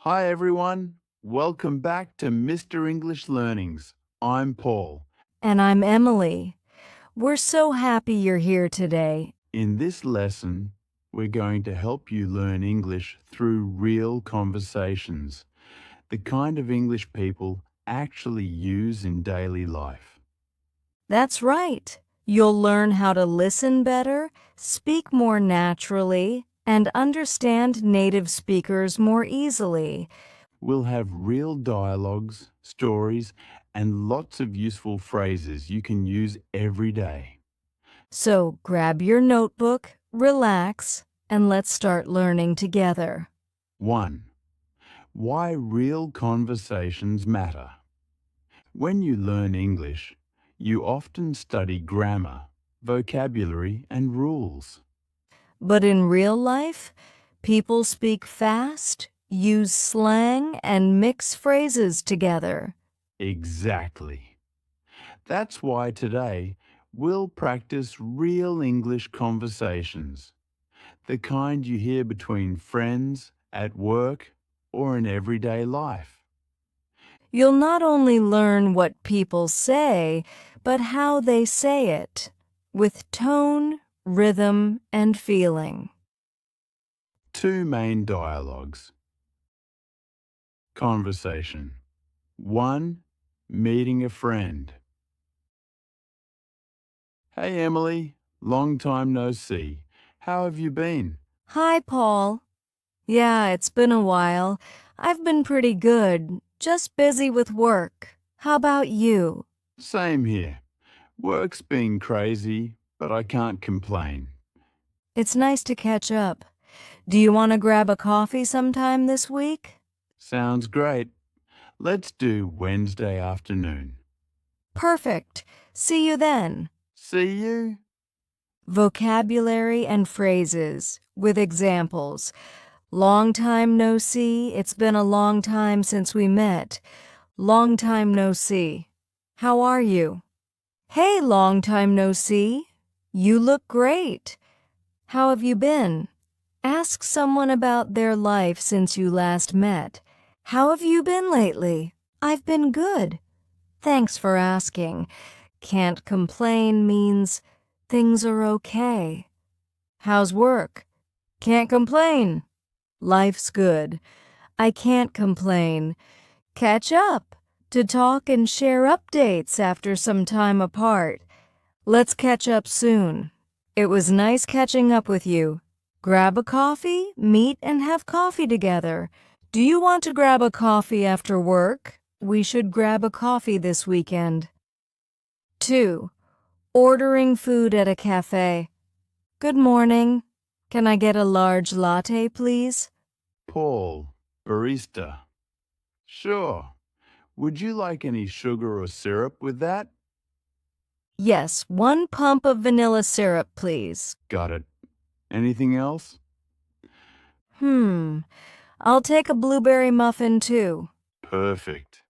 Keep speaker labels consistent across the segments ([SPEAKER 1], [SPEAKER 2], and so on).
[SPEAKER 1] Hi everyone, welcome back to Mr. English Learnings. I'm Paul.
[SPEAKER 2] And I'm Emily. We're so happy you're here today.
[SPEAKER 1] In this lesson, we're going to help you learn English through real conversations, the kind of English people actually use in daily life.
[SPEAKER 2] That's right. You'll learn how to listen better, speak more naturally, and understand native speakers more easily.
[SPEAKER 1] We'll have real dialogues, stories, and lots of useful phrases you can use every day.
[SPEAKER 2] So grab your notebook, relax, and let's start learning together.
[SPEAKER 1] 1. Why real conversations matter. When you learn English, you often study grammar, vocabulary, and rules.
[SPEAKER 2] But in real life, people speak fast, use slang, and mix phrases together.
[SPEAKER 1] Exactly. That's why today we'll practice real English conversations, the kind you hear between friends, at work, or in everyday life.
[SPEAKER 2] You'll not only learn what people say, but how they say it, with tone, rhythm, and feeling.
[SPEAKER 1] 2 main dialogues. Conversation. 1. Meeting a friend. Hey Emily, long time no see. How have you been?
[SPEAKER 2] Hi, Paul. Yeah, it's been a while. I've been pretty good, just busy with work. How about you?
[SPEAKER 1] Same here. Work's been crazy, but I can't complain.
[SPEAKER 2] It's nice to catch up. Do you want to grab a coffee sometime this week?
[SPEAKER 1] Sounds great. Let's do Wednesday afternoon.
[SPEAKER 2] Perfect. See you then.
[SPEAKER 1] See you?
[SPEAKER 2] Vocabulary and phrases with examples. Long time no see. It's been a long time since we met. Long time no see. How are you? Hey, long time no see. You look great. How have you been? Ask someone about their life since you last met. How have you been lately? I've been good. Thanks for asking. Can't complain means things are okay. How's work? Can't complain. Life's good. I can't complain. Catch up. To talk and share updates after some time apart. Let's catch up soon. It was nice catching up with you. Grab a coffee, meet and have coffee together. Do you want to grab a coffee after work? We should grab a coffee this weekend. 2. Ordering food at a cafe. Good morning. Can I get a large latte, please?
[SPEAKER 1] Paul, barista. Sure. Would you like any sugar or syrup with that?
[SPEAKER 2] Yes, 1 pump of vanilla syrup, please.
[SPEAKER 1] Got it. Anything else?
[SPEAKER 2] I'll take a blueberry muffin too.
[SPEAKER 1] Perfect.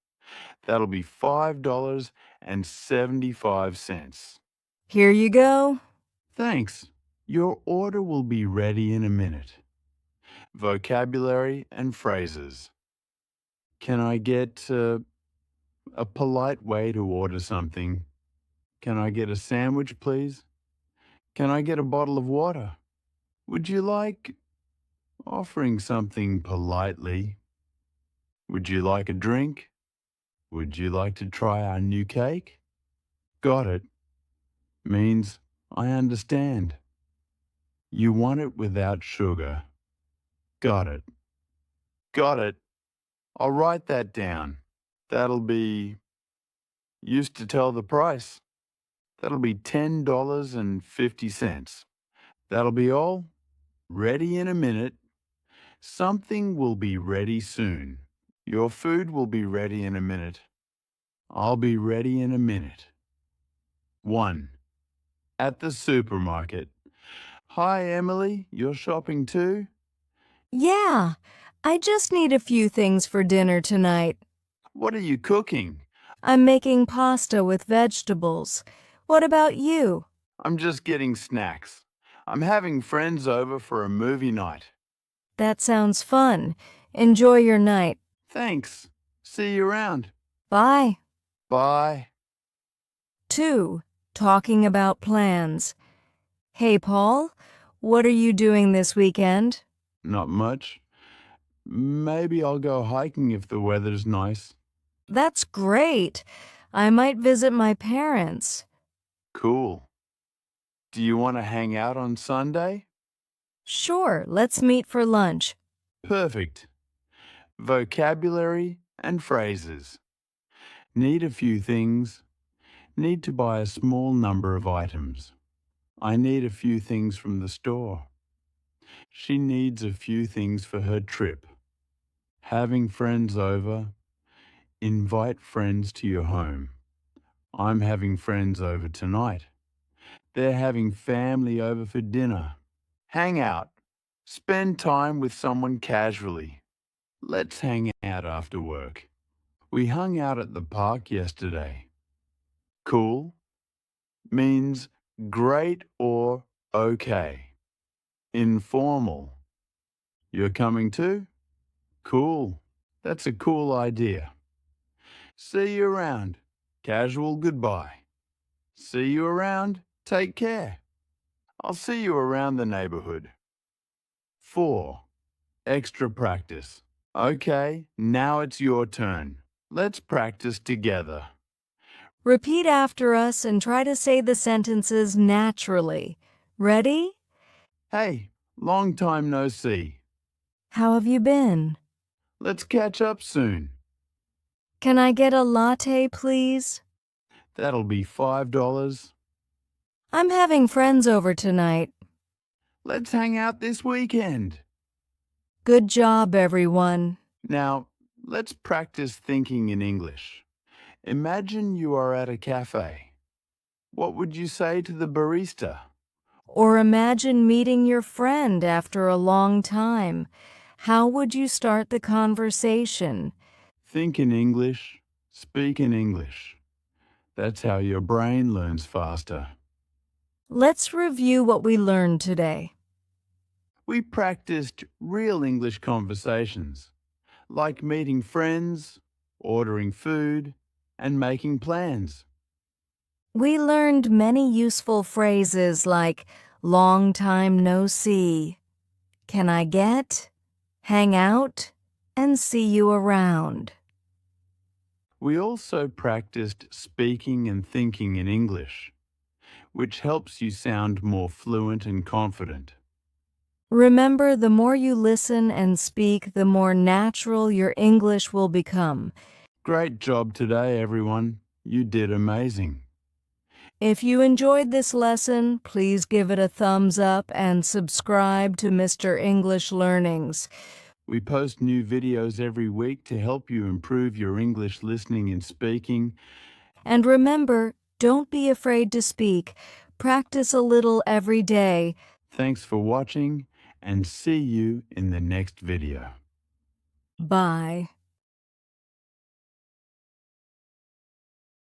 [SPEAKER 1] That'll be $5.75.
[SPEAKER 2] Here you go.
[SPEAKER 1] Thanks. Your order will be ready in a minute. Vocabulary and phrases. Can I get a polite way to order something? Can I get a sandwich, please? Can I get a bottle of water? Would you like offering something politely? Would you like a drink? Would you like to try our new cake? Got it. Means I understand. You want it without sugar. Got it. Got it. I'll write that down. That'll be, used to tell the price. That'll be $10.50. That'll be all. Ready in a minute. Something will be ready soon. Your food will be ready in a minute. I'll be ready in a minute. 1. At the supermarket. Hi, Emily. You're shopping too?
[SPEAKER 2] Yeah, I just need a few things for dinner tonight.
[SPEAKER 1] What are you cooking?
[SPEAKER 2] I'm making pasta with vegetables. What about you?
[SPEAKER 1] I'm just getting snacks. I'm having friends over for a movie night.
[SPEAKER 2] That sounds fun. Enjoy your night.
[SPEAKER 1] Thanks. See you around.
[SPEAKER 2] Bye.
[SPEAKER 1] Bye.
[SPEAKER 2] 2. Talking about plans. Hey, Paul, what are you doing this weekend?
[SPEAKER 1] Not much. Maybe I'll go hiking if the weather's nice.
[SPEAKER 2] That's great. I might visit my parents.
[SPEAKER 1] Cool. Do you want to hang out on Sunday?
[SPEAKER 2] Sure, let's meet for lunch.
[SPEAKER 1] Perfect. Vocabulary and phrases. Need a few things. Need to buy a small number of items. I need a few things from the store. She needs a few things for her trip. Having friends over. Invite friends to your home. I'm having friends over tonight. They're having family over for dinner. Hang out. Spend time with someone casually. Let's hang out after work. We hung out at the park yesterday. Cool means great or okay. Informal. You're coming too? Cool. That's a cool idea. See you around. Casual goodbye. See you around. Take care. I'll see you around the neighborhood. 4. Extra practice. Okay, now it's your turn. Let's practice together.
[SPEAKER 2] Repeat after us and try to say the sentences naturally. Ready?
[SPEAKER 1] Hey, long time no see.
[SPEAKER 2] How have you been?
[SPEAKER 1] Let's catch up soon.
[SPEAKER 2] Can I get a latte, please?
[SPEAKER 1] That'll be $5.
[SPEAKER 2] I'm having friends over tonight.
[SPEAKER 1] Let's hang out this weekend.
[SPEAKER 2] Good job, everyone.
[SPEAKER 1] Now, let's practice thinking in English. Imagine you are at a cafe. What would you say to the barista?
[SPEAKER 2] Or imagine meeting your friend after a long time. How would you start the conversation?
[SPEAKER 1] Think in English, speak in English. That's how your brain learns faster.
[SPEAKER 2] Let's review what we learned today.
[SPEAKER 1] We practiced real English conversations, like meeting friends, ordering food, and making plans.
[SPEAKER 2] We learned many useful phrases like long time no see, can I get, hang out, and see you around.
[SPEAKER 1] We also practiced speaking and thinking in English, which helps you sound more fluent and confident.
[SPEAKER 2] Remember, the more you listen and speak, the more natural your English will become.
[SPEAKER 1] Great job today, everyone. You did amazing.
[SPEAKER 2] If you enjoyed this lesson, please give it a thumbs up and subscribe to Mr. English Learnings.
[SPEAKER 1] We post new videos every week to help you improve your English listening and speaking.
[SPEAKER 2] And remember, don't be afraid to speak. Practice a little every day.
[SPEAKER 1] Thanks for watching, and see you in the next video.
[SPEAKER 2] Bye.